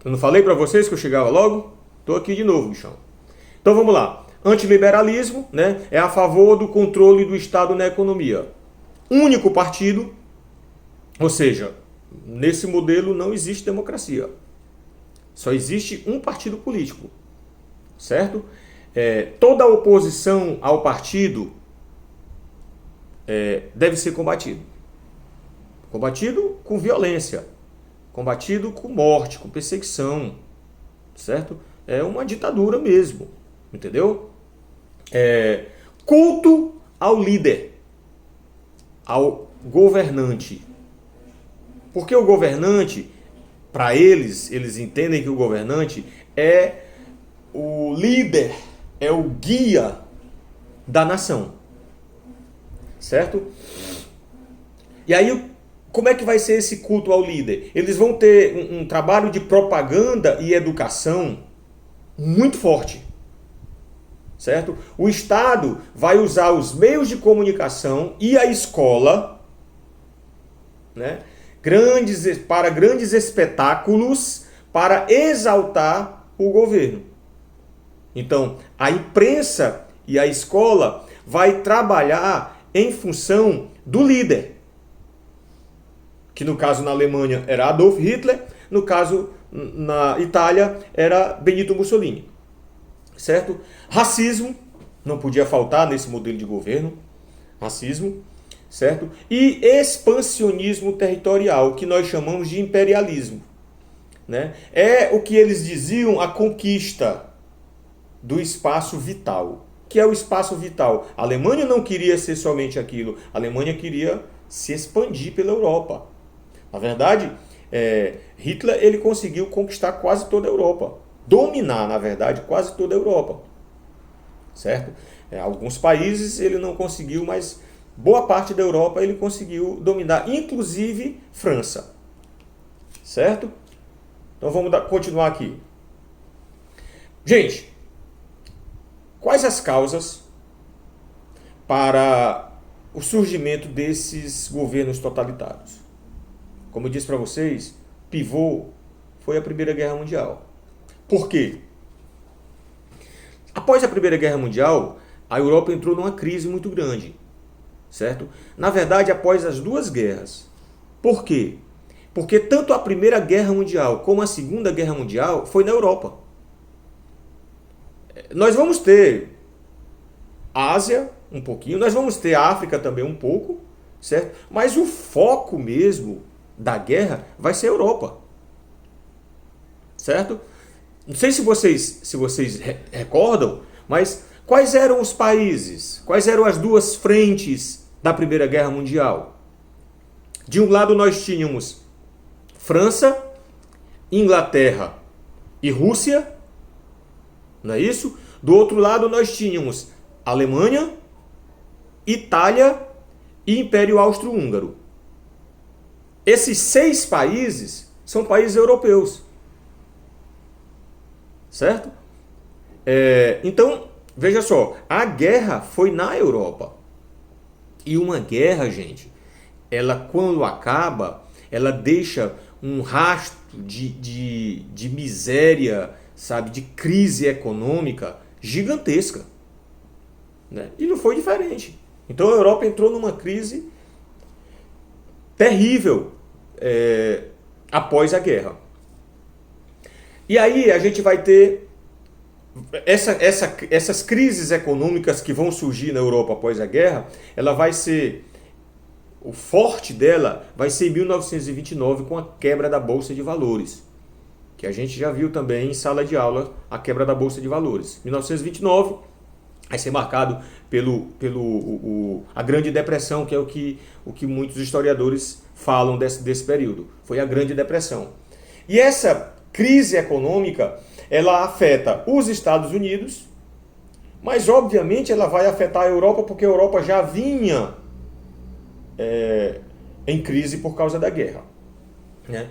Eu não falei para vocês que eu chegava logo? Estou aqui de novo, bichão. Então vamos lá. Antiliberalismo, né, é a favor do controle do Estado na economia. Único partido, ou seja, nesse modelo não existe democracia. Só existe um partido político, certo? Toda oposição ao partido deve ser combatido. Combatido com violência, combatido com morte, com perseguição, certo? É uma ditadura mesmo, entendeu? Culto ao líder, ao governante. Porque o governante, para eles entendem que o governante é o líder, é o guia da nação, certo? E aí, como é que vai ser esse culto ao líder? Eles vão ter um trabalho de propaganda e educação muito forte, certo? O Estado vai usar os meios de comunicação e a escola, né, para grandes espetáculos para exaltar o governo. Então, a imprensa e a escola vai trabalhar em função do líder, que no caso na Alemanha era Adolf Hitler, no caso na Itália era Benito Mussolini, certo? Racismo não podia faltar nesse modelo de governo, racismo, certo? E expansionismo territorial, que nós chamamos de imperialismo, né? É o que eles diziam, a conquista do espaço vital. O que é o espaço vital? A Alemanha não queria ser somente aquilo, a Alemanha queria se expandir pela Europa. Na verdade, Hitler ele conseguiu conquistar quase toda a Europa. Dominar, na verdade, quase toda a Europa. Certo? Alguns países ele não conseguiu, mas boa parte da Europa ele conseguiu dominar, inclusive França. Certo? Então vamos continuar aqui. Gente, quais as causas para o surgimento desses governos totalitários? Como eu disse para vocês, pivô foi a Primeira Guerra Mundial. Por quê? Após a Primeira Guerra Mundial, a Europa entrou numa crise muito grande, certo? Na verdade, após as duas guerras. Por quê? Porque tanto a Primeira Guerra Mundial como a Segunda Guerra Mundial foi na Europa. Nós vamos ter a Ásia um pouquinho, nós vamos ter a África também um pouco, certo? Mas o foco mesmo da guerra vai ser a Europa, certo? Não sei se vocês recordam, mas quais eram os países, quais eram as duas frentes da Primeira Guerra Mundial? De um lado nós tínhamos França, Inglaterra e Rússia, não é isso? Do outro lado nós tínhamos Alemanha, Itália e Império Austro-Húngaro. Esses 6 países são países europeus. Certo? Então, veja só, a guerra foi na Europa. E uma guerra, gente, ela quando acaba, ela deixa um rastro de miséria, sabe, de crise econômica gigantesca. Né? E não foi diferente. Então a Europa entrou numa crise terrível após a guerra. E aí a gente vai ter essas crises econômicas que vão surgir na Europa após a guerra, ela vai ser, o forte dela vai ser em 1929 com a quebra da Bolsa de Valores, que a gente já viu também em sala de aula, a quebra da Bolsa de Valores. 1929 vai ser marcado a Grande Depressão, que é o que muitos historiadores falam desse período. Foi a Grande Depressão. E essa crise econômica, ela afeta os Estados Unidos, mas obviamente ela vai afetar a Europa, porque a Europa já vinha em crise por causa da guerra. Né?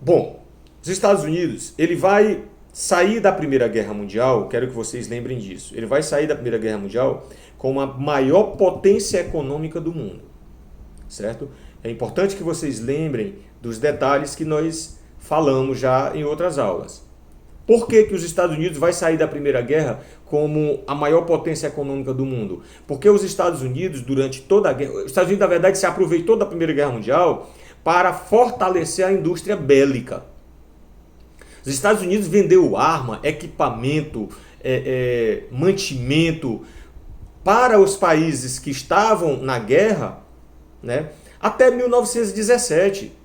Bom, os Estados Unidos, ele vai sair da Primeira Guerra Mundial, quero que vocês lembrem disso, ele vai sair da Primeira Guerra Mundial como a maior potência econômica do mundo, certo? É importante que vocês lembrem dos detalhes que nós falamos já em outras aulas. Por que que os Estados Unidos vai sair da Primeira Guerra como a maior potência econômica do mundo? Porque os Estados Unidos, durante toda a guerra, os Estados Unidos, na verdade, se aproveitou da Primeira Guerra Mundial para fortalecer a indústria bélica. Os Estados Unidos vendeu arma, equipamento, mantimento para os países que estavam na guerra, né, até 1917.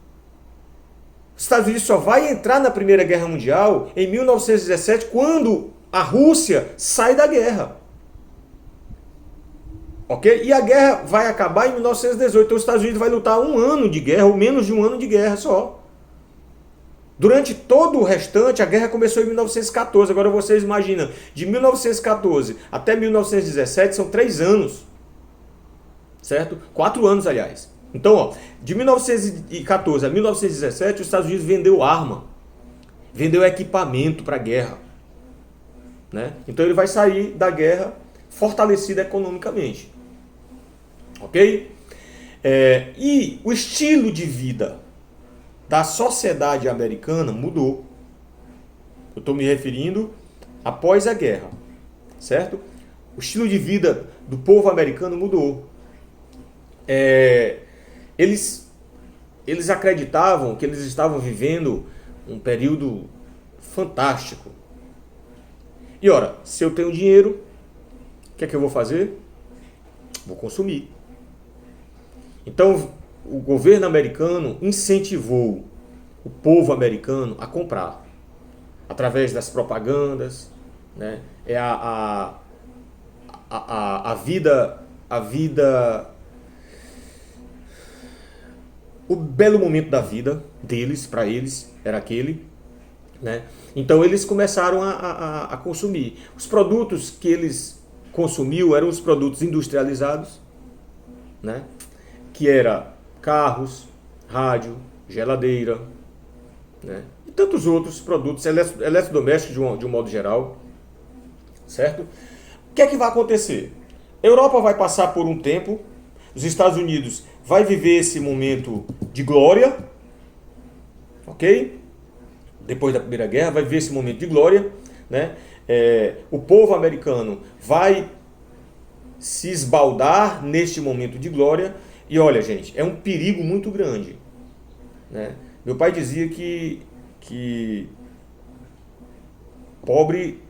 Os Estados Unidos só vai entrar na Primeira Guerra Mundial em 1917, quando a Rússia sai da guerra. Ok? E a guerra vai acabar em 1918. Então os Estados Unidos vai lutar um ano de guerra, ou menos de um ano de guerra só. Durante todo o restante, a guerra começou em 1914. Agora vocês imaginam, de 1914 até 1917 são 3 anos. Certo? 4 anos, aliás. Então, ó, de 1914 a 1917, os Estados Unidos vendeu arma, vendeu equipamento para a guerra. Né? Então ele vai sair da guerra fortalecido economicamente. Ok? E o estilo de vida da sociedade americana mudou. Eu estou me referindo após a guerra. Certo? O estilo de vida do povo americano mudou. Eles acreditavam que eles estavam vivendo um período fantástico. E ora, se eu tenho dinheiro, o que é que eu vou fazer? Vou consumir. Então, o governo americano incentivou o povo americano a comprar. Através das propagandas, né? A vida... O belo momento da vida deles, para eles, era aquele. Né? Então eles começaram a consumir. Os produtos que eles consumiam eram os produtos industrializados, né? Que era carros, rádio, geladeira, né? E tantos outros produtos eletrodomésticos de um modo geral. Certo? O que é que vai acontecer? A Europa vai passar por um tempo, os Estados Unidos vai viver esse momento de glória, ok? Depois da Primeira Guerra, vai viver esse momento de glória, né? O povo americano vai se esbaldar neste momento de glória. E olha, gente, é um perigo muito grande, né? Meu pai dizia que pobre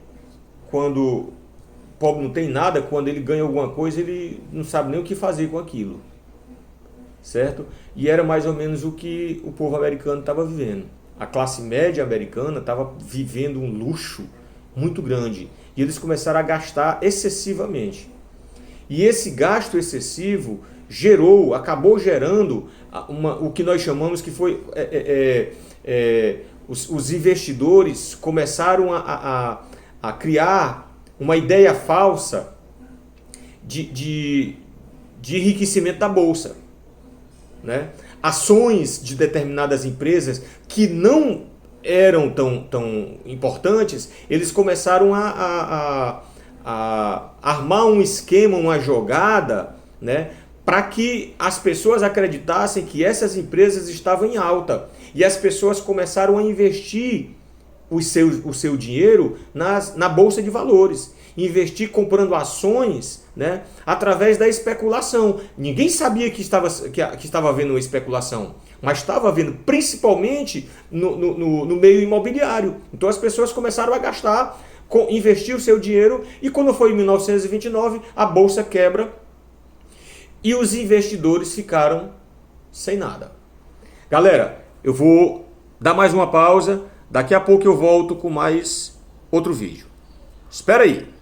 não tem nada, quando ele ganha alguma coisa, ele não sabe nem o que fazer com aquilo. Certo? E era mais ou menos o que o povo americano estava vivendo. A classe média americana estava vivendo um luxo muito grande. E eles começaram a gastar excessivamente. E esse gasto excessivo acabou gerando o que nós chamamos que foi... os investidores começaram a criar uma ideia falsa de enriquecimento da Bolsa. Né? Ações de determinadas empresas que não eram tão importantes, eles começaram a armar um esquema, uma jogada, né? Para que as pessoas acreditassem que essas empresas estavam em alta. E as pessoas começaram a investir o seu dinheiro na Bolsa de Valores. Investir comprando ações, né, através da especulação. Ninguém sabia que estava havendo uma especulação, mas estava havendo principalmente no meio imobiliário. Então as pessoas começaram a gastar, investir o seu dinheiro, e quando foi em 1929, a Bolsa quebra e os investidores ficaram sem nada. Galera, eu vou dar mais uma pausa, daqui a pouco eu volto com mais outro vídeo. Espera aí!